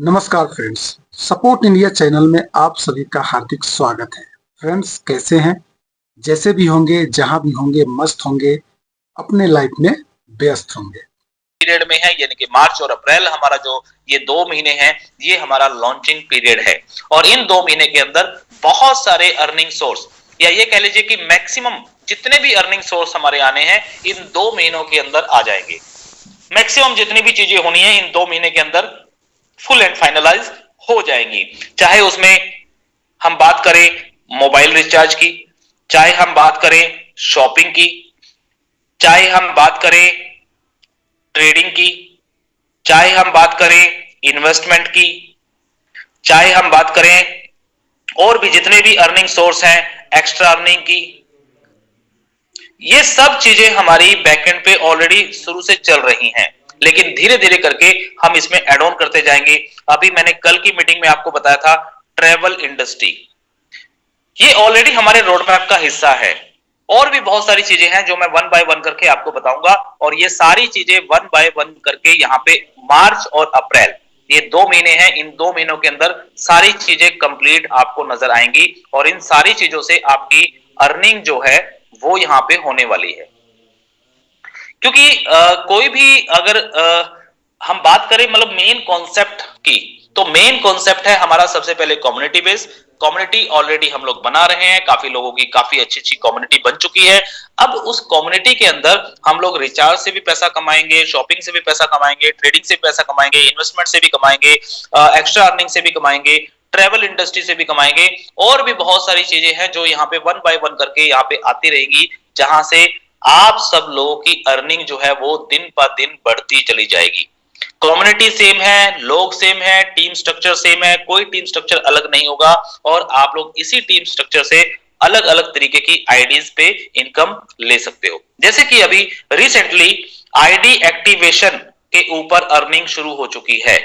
नमस्कार friends. Support India channel में आप सभी का हार्दिक स्वागत है। फ्रेंड्स, कैसे हैं? जैसे भी होंगे, जहां भी होंगे, मस्त होंगे, अपने लाइफ में व्यस्त होंगे। पीरियड में है, यानी कि मार्च और अप्रैल हमारा जो ये 2 महीने हैं, ये हमारा लॉन्चिंग पीरियड है। और इन 2 महीने के अंदर बहुत सारे अर्निंग सोर्स, या ये कह लीजिए कि मैक्सिमम जितने भी अर्निंग सोर्स हमारे आने हैं इन 2 महीनों के अंदर आ जाएंगे। मैक्सिमम जितनी भी चीजें होनी है इन 2 महीने के अंदर फुल एंड फाइनलाइज हो जाएंगी। चाहे उसमें हम बात करें मोबाइल रिचार्ज की, चाहे हम बात करें शॉपिंग की, चाहे हम बात करें ट्रेडिंग की, चाहे हम बात करें इन्वेस्टमेंट की, चाहे हम बात करें और भी जितने भी अर्निंग सोर्स हैं, एक्स्ट्रा अर्निंग की, ये सब चीजें हमारी बैकएंड पे ऑलरेडी शुरू से चल रही हैं, लेकिन धीरे धीरे करके हम इसमें एड ऑन करते जाएंगे। अभी मैंने कल की मीटिंग में आपको बताया था ट्रैवल इंडस्ट्री, ये ऑलरेडी हमारे रोड मैप का हिस्सा है। और भी बहुत सारी चीजें हैं जो मैं वन बाय वन करके आपको बताऊंगा, और ये सारी चीजें वन बाय वन करके यहाँ पे मार्च और अप्रैल ये 2 महीने हैं, इन 2 महीनों के अंदर सारी चीजें कंप्लीट आपको नजर आएंगी और इन सारी चीजों से आपकी अर्निंग जो है वो यहाँ पे होने वाली है। क्योंकि कोई भी अगर हम बात करें मतलब मेन कॉन्सेप्ट की, तो मेन कॉन्सेप्ट है हमारा सबसे पहले कम्युनिटी बेस। कम्युनिटी ऑलरेडी हम लोग बना रहे हैं, काफी लोगों की काफी अच्छी अच्छी कम्युनिटी बन चुकी है। अब उस कम्युनिटी के अंदर हम लोग रिचार्ज से भी पैसा कमाएंगे, शॉपिंग से भी पैसा कमाएंगे, ट्रेडिंग से भी पैसा कमाएंगे, इन्वेस्टमेंट से भी कमाएंगे, एक्स्ट्रा अर्निंग से भी कमाएंगे, ट्रैवल इंडस्ट्री से भी कमाएंगे, और भी बहुत सारी चीजें हैं जो यहाँ पे वन बाय वन करके यहाँ पे आती रहेगी, जहां से आप सब लोगों की अर्निंग जो है वो दिन पर दिन बढ़ती चली जाएगी। कम्युनिटी सेम है, लोग सेम है, टीम स्ट्रक्चर सेम है, कोई टीम स्ट्रक्चर अलग नहीं होगा, और आप लोग इसी टीम स्ट्रक्चर से अलग अलग तरीके की आईडीज पे इनकम ले सकते हो। जैसे कि अभी रिसेंटली आईडी एक्टिवेशन के ऊपर अर्निंग शुरू हो चुकी है।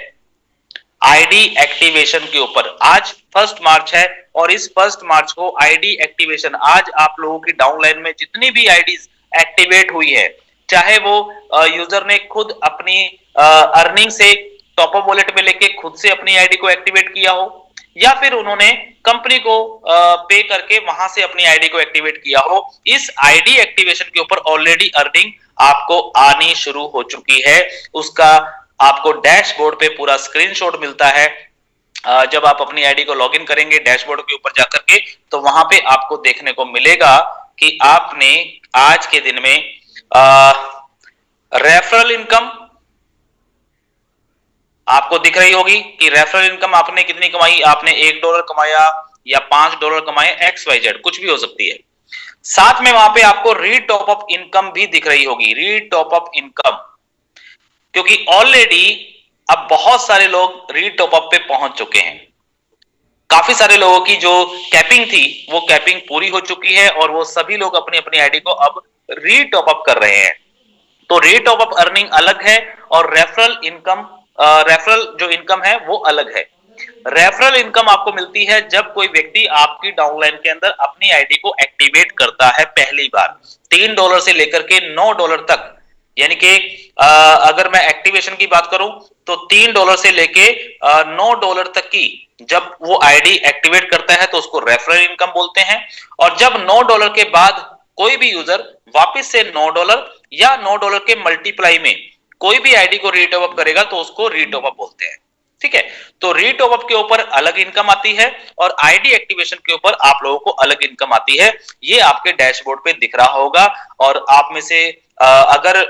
आईडी एक्टिवेशन के ऊपर आज 1 मार्च है, और इस 1 मार्च को आईडी एक्टिवेशन, आज आप लोगों की डाउनलाइन में जितनी भी आईडीज एक्टिवेट हुई है, चाहे वो यूजर ने खुद अपनी अर्निंग से टॉपअप वॉलेट में लेके खुद से अपनी आईडी को एक्टिवेट किया हो, या फिर उन्होंने कंपनी को पे करके वहां से अपनी आईडी को एक्टिवेट किया हो, इस आईडी एक्टिवेशन के ऊपर ऑलरेडी अर्निंग आपको आनी शुरू हो चुकी है। उसका आपको डैशबोर्ड पे पूरा स्क्रीनशॉट मिलता है। जब आप अपनी आईडी को लॉगिन करेंगे डैशबोर्ड के ऊपर जाकर के, तो वहां पे आपको देखने को मिलेगा कि आपने आज के दिन में रेफरल इनकम आपको दिख रही होगी कि रेफरल इनकम आपने कितनी कमाई, आपने $1 कमाया या $5 कमाए, XYZ कुछ भी हो सकती है। साथ में वहां पे आपको रीटॉपअप इनकम भी दिख रही होगी, रीटॉपअप इनकम, क्योंकि ऑलरेडी अब बहुत सारे लोग रीटॉपअप पे पहुंच चुके हैं। काफी सारे लोगों की जो कैपिंग थी वो कैपिंग पूरी हो चुकी है, और वो सभी लोग अपनी अपनी आईडी को अब रीटॉपअप कर रहे हैं। तो रीटॉपअप अर्निंग अलग है, और रेफरल इनकम, रेफरल जो इनकम है वो अलग है। रेफरल इनकम आपको मिलती है जब कोई व्यक्ति आपकी डाउनलाइन के अंदर अपनी आईडी को एक्टिवेट करता है पहली बार, $3 से लेकर के $9 तक। यानी कि अगर मैं एक्टिवेशन की बात करूं तो $3 से लेके $9 तक की जब वो आईडी एक्टिवेट करता है तो उसको रेफरल इनकम बोलते हैं। और जब $9 के बाद कोई भी यूजर वापस से $9 या $9 के मल्टीप्लाई में कोई भी आईडी को रीटॉपअप करेगा तो उसको रीटॉपअप बोलते हैं। ठीक है, तो रीटॉपअप के ऊपर अलग इनकम आती है, और आईडी एक्टिवेशन के ऊपर आप लोगों को अलग इनकम आती है। ये आपके डैशबोर्ड पे दिख रहा होगा, और आप में से अगर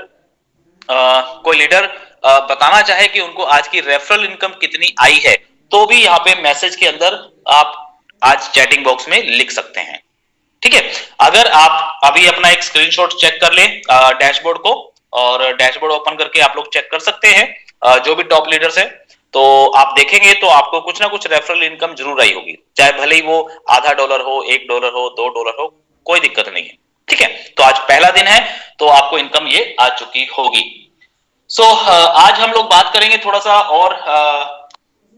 कोई लीडर बताना चाहे कि उनको आज की रेफरल इनकम कितनी आई है, तो भी यहाँ पे मैसेज के अंदर आप आज चैटिंग बॉक्स में लिख सकते हैं। ठीक है, अगर आप अभी अपना एक स्क्रीनशॉट चेक कर लें डैशबोर्ड को, और डैशबोर्ड ओपन करके आप लोग चेक कर सकते हैं जो भी टॉप लीडर्स है, तो आप देखेंगे तो आपको कुछ ना कुछ रेफरल इनकम जरूर आई होगी, चाहे भले ही वो आधा डॉलर हो, $1 हो, $2 हो, कोई दिक्कत नहीं है। ठीक है, तो आज पहला दिन है तो आपको इनकम ये आ चुकी होगी। सो आज हम लोग बात करेंगे थोड़ा सा और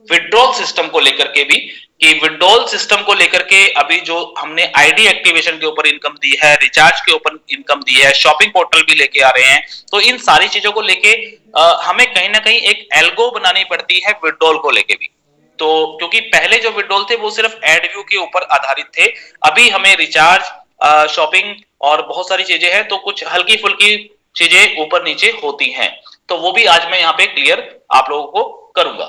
विड्रॉल सिस्टम को लेकर के भी, कि विड्रॉल सिस्टम को लेकर के अभी जो हमने आईडी एक्टिवेशन के ऊपर इनकम दी है, रिचार्ज के ऊपर इनकम दी है, शॉपिंग पोर्टल भी लेके आ रहे हैं, तो इन सारी चीजों को लेके हमें कहीं ना कहीं एक एल्गो बनानी पड़ती है विड्रॉल को लेके भी। तो क्योंकि पहले जो विड्रॉल थे वो सिर्फ एड व्यू के ऊपर आधारित थे, अभी हमें रिचार्ज, शॉपिंग और बहुत सारी चीजें हैं, तो कुछ हल्की फुल्की चीजें ऊपर नीचे होती हैं, तो वो भी आज मैं यहाँ पे क्लियर आप लोगों को करूंगा।